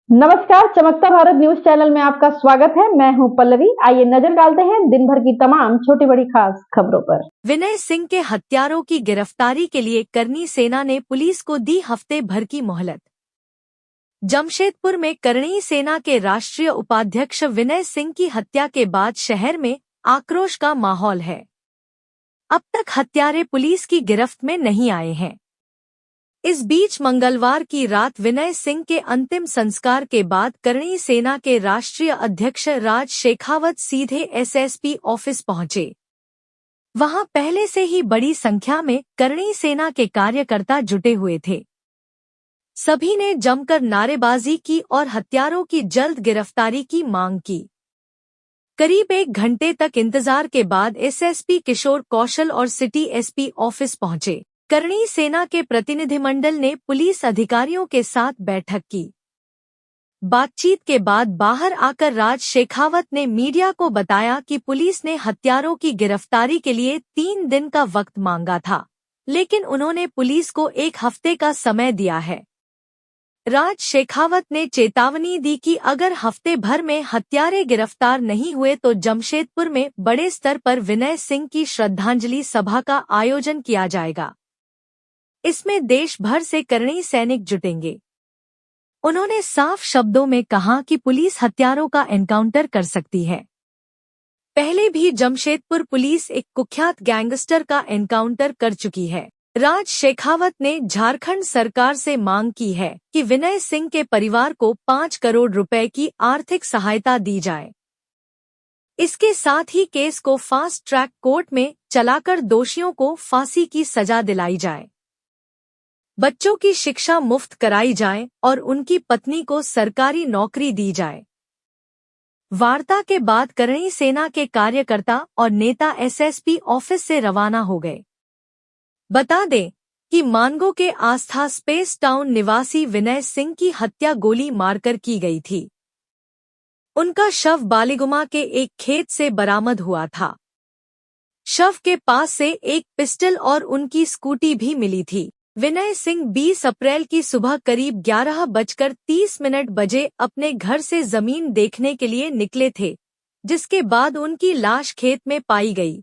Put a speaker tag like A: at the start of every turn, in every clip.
A: नमस्कार, चमकता Bharat news channel में आपका स्वागत है। मैं हूं पल्लवी। आइए नजर डालते हैं दिन भर की तमाम छोटी बड़ी खास खबरों पर।
B: विनय सिंह के हत्यारों की गिरफ्तारी के लिए करणी सेना ने पुलिस को दी हफ्ते भर की मोहलत। जमशेदपुर में करणी सेना के राष्ट्रीय उपाध्यक्ष विनय सिंह की हत्या के बाद शहर में आक्रोश का माहौल है। अब तक हत्यारे पुलिस की गिरफ्त में नहीं आए हैं। इस बीच मंगलवार की रात विनय सिंह के अंतिम संस्कार के बाद करणी सेना के राष्ट्रीय अध्यक्ष राज शेखावत सीधे एसएसपी ऑफिस पहुंचे। वहां पहले से ही बड़ी संख्या में करणी सेना के कार्यकर्ता जुटे हुए थे। सभी ने जमकर नारेबाजी की और हत्यारों की जल्द गिरफ्तारी की मांग की। करीब 1 घंटे तक इंतजार के बाद एसएसपी किशोर कौशल और सिटी एसपी ऑफिस पहुंचे। करणी सेना के प्रतिनिधिमंडल ने पुलिस अधिकारियों के साथ बैठक की। बातचीत के बाद बाहर आकर राज शेखावत ने मीडिया को बताया कि पुलिस ने हत्यारों की गिरफ्तारी के लिए 3 दिन का वक्त मांगा था, लेकिन उन्होंने पुलिस को 1 हफ्ते का समय दिया है। राज शेखावत ने चेतावनी दी कि अगर हफ्ते भर में हत्यारे गिरफ्तार नहीं हुए तो जमशेदपुर में बड़े स्तर पर विनय सिंह की श्रद्धांजलि सभा का आयोजन किया जाएगा। इसमें देश भर से करणी सैनिक जुटेंगे। उन्होंने साफ शब्दों में कहा कि पुलिस हत्यारों का एनकाउंटर कर सकती है। पहले भी जमशेदपुर पुलिस एक कुख्यात गैंगस्टर का एनकाउंटर कर चुकी है। राज शेखावत ने झारखंड सरकार से मांग की है कि विनय सिंह के परिवार को 5 करोड़ रुपए की आर्थिक सहायता दी जाए। इसके साथ ही केस को फास्ट ट्रैक कोर्ट में चलाकर दोषियों को फांसी की सजा दिलाई जाए। बच्चों की शिक्षा मुफ्त कराई जाए और उनकी पत्नी को सरकारी नौकरी दी जाए। वार्ता के बाद करणी सेना के कार्यकर्ता और नेता एसएसपी ऑफिस से रवाना हो गए। बता दें कि मानगो के आस्था स्पेस टाउन निवासी विनय सिंह की हत्या गोली मारकर की गई थी। उनका शव बालीगुमा के एक खेत से बरामद हुआ था। शव के पास से एक पिस्टल और उनकी स्कूटी भी मिली थी। विनय सिंह 20 अप्रैल की सुबह करीब 11:30 बजे अपने घर से जमीन देखने के लिए निकले थे, जिसके बाद उनकी लाश खेत में पाई गई।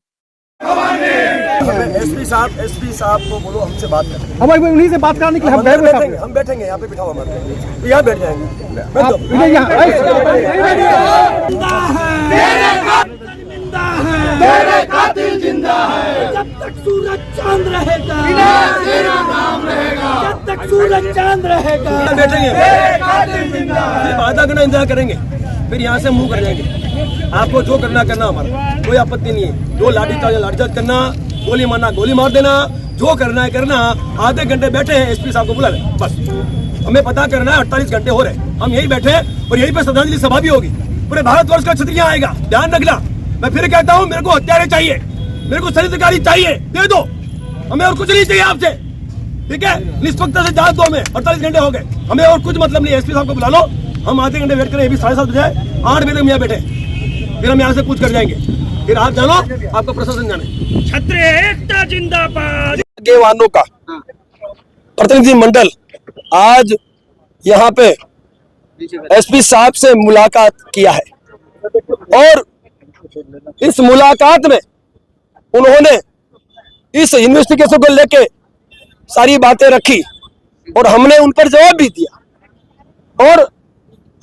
C: एसपी साहब को बोलो हमसे बात करें।
D: हम उन्हीं से बात करने के लिए
C: हम बैठेंगे यहाँ पे, बिठाओ हमारे यहाँ बैठ जाएंगे।
E: कातिल जिंदा है जब तक सूरज चांद रहेगा, जब तक सूरज चांद रहेगा
C: बैठेंगे। आधा घंटा इंतजार करेंगे, फिर यहाँ से मुंह कर जाएंगे। आपको जो करना हमारा कोई आपत्ति नहीं है। जो लाठीचार्ज करना, गोली मारना गोली मार देना, जो करना है करना। आधे घंटे बैठे हैं, एसपी साहब को बुला ले, बस हमें पता करना है। 48 घंटे हो रहे, हम यही बैठे और यहीं पे श्रद्धांजलि सभा भी होगी। पूरे भारतवर्ष का क्षत्रिय आएगा, ध्यान रखना। मैं फिर कहता हूँ, मेरे को हत्यारे चाहिए, मेरे को शरीरकारी चाहिए, दे दो हमें, और कुछ नहीं चाहिए आपसे, ठीक है। निष्पक्षता से जांच दो हमें। 48 घंटे हो गए, हमें और कुछ मतलब नहीं। एसपी साहब को बुला लो, हम आधे घंटे वेट करें। ये भी 7:30 बजे, 8 बजे तक हम यहाँ बैठे, फिर हम यहाँ से पूछ कर जाएंगे। फिर आप जानो, आपका प्रशासन जाने।
E: क्षत्रिय एकता जिंदाबाद।
C: आगेवानों का प्रतिनिधि मंडल आज यहाँ पे एसपी साहब से मुलाकात किया है और इस मुलाकात में उन्होंने इस इन्वेस्टिगेशन को लेके सारी बातें रखी और हमने उन पर जवाब भी दिया। और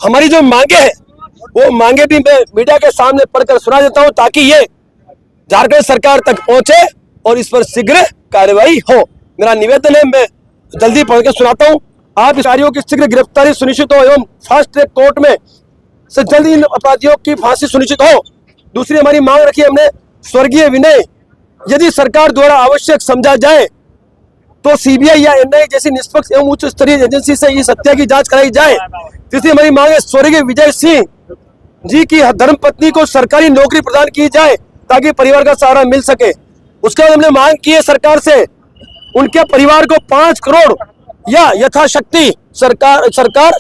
C: हमारी जो मांगे हैं वो मांगे भी मैं मीडिया के सामने पढ़कर सुना देता हूं, ताकि ये झारखंड सरकार तक पहुंचे और इस पर शीघ्र कार्रवाई हो। मेरा निवेदन है, मैं जल्दी पढ़ के सुनाता हूं। आप अधिकारियों की शीघ्र गिरफ्तारी सुनिश्चित हो एवं फास्ट ट्रैक कोर्ट में से जल्दी इन अपराधियों की फांसी सुनिश्चित हो। दूसरी हमारी मांग रखी हमने, स्वर्गीय विनय यदि सरकार द्वारा आवश्यक समझा जाए तो सीबीआई या एनआईए जैसी निष्पक्ष एवं उच्च स्तरीय एजेंसी से इस हत्या की जांच कराई जाए। तीसरी हमारी मांग है, स्वर्गीय विजय सिंह जी की धर्मपत्नी को सरकारी नौकरी प्रदान की जाए ताकि परिवार का सहारा मिल सके। उसके बाद हमने मांग की है सरकार से, उनके परिवार को 5 करोड़ या यथाशक्ति सरकार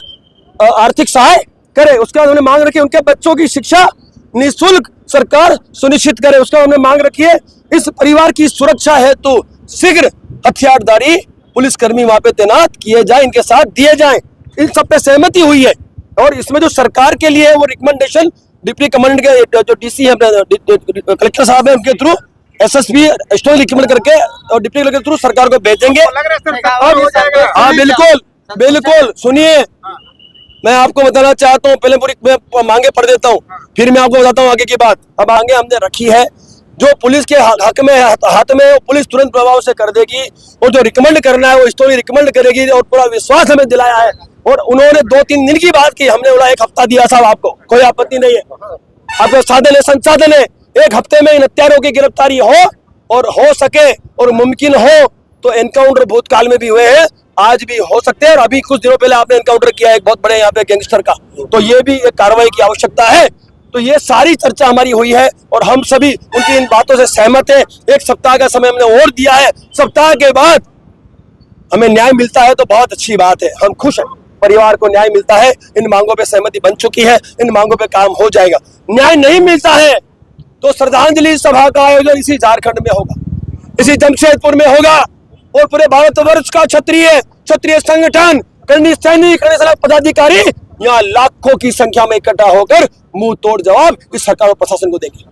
C: आर्थिक सहाय करे। उसके बाद हमने मांग रखी है, उनके बच्चों की शिक्षा निःशुल्क सरकार सुनिश्चित करे। उसके बाद हमने मांग रखी है, इस परिवार की सुरक्षा हेतु शीघ्र हथियारधारी पुलिसकर्मी वहां पे तैनात किए जाए, इनके साथ दिए जाएं। इन सब पे सहमति हुई है। और इसमें जो सरकार के लिए वो रिकमेंडेशन डिप्टी कमांडेंट के जो डीसी है कलेक्टर साहब है उनके थ्रू एसएसपी स्ट्रॉन्ग रिकमेंड करके और डिप्टी कलेक्टर के थ्रू सरकार को भेजेंगे। हाँ बिल्कुल बिल्कुल, सुनिए मैं आपको बताना चाहता हूँ, पहले पूरी मांगे पढ़ देता हूँ फिर मैं आपको बताता हूँ आगे की बात। अब मांगे हमने रखी है, जो पुलिस के हाथ में वो पुलिस तुरंत प्रभाव से कर देगी, और जो रिकमेंड करना है वो स्टोरी रिकमेंड करेगी, और पूरा विश्वास हमें दिलाया है। और उन्होंने 2-3 दिन की बात की, हमने बोला 1 हफ्ता दिया साहब, आपको कोई आपत्ति नहीं है, आपको साधन है संसाधन है, 1 हफ्ते में इन हत्यारों की गिरफ्तारी हो सके और मुमकिन हो तो एनकाउंटर भूतकाल में भी हुए हैं, आज भी हो सकते हैं, और अभी कुछ दिनों पहले आपने एनकाउंटर किया एक बहुत बड़े यहाँ पे गैंगस्टर का, तो ये भी एक कार्रवाई की आवश्यकता है। तो ये सारी चर्चा हमारी हुई है और हम सभी उनकी इन बातों से सहमत हैं। 1 सप्ताह का समय हमने और दिया है, सप्ताह के बाद हमें न्याय मिलता है तो बहुत अच्छी बात है, हम खुश हैं, परिवार को न्याय मिलता है, इन मांगों पे सहमति बन चुकी है, इन मांगों पे काम हो जाएगा। न्याय नहीं मिलता है तो श्रद्धांजलि सभा का आयोजन इसी झारखंड में होगा, इसी जमशेदपुर में होगा, और पूरे भारतवर्ष का क्षत्रिय संगठन, करनी सैनिक, करनी सेना पदाधिकारी यहाँ लाखों की संख्या में इकट्ठा होकर मुंह तोड़ जवाब इस सरकार और प्रशासन को देंगे।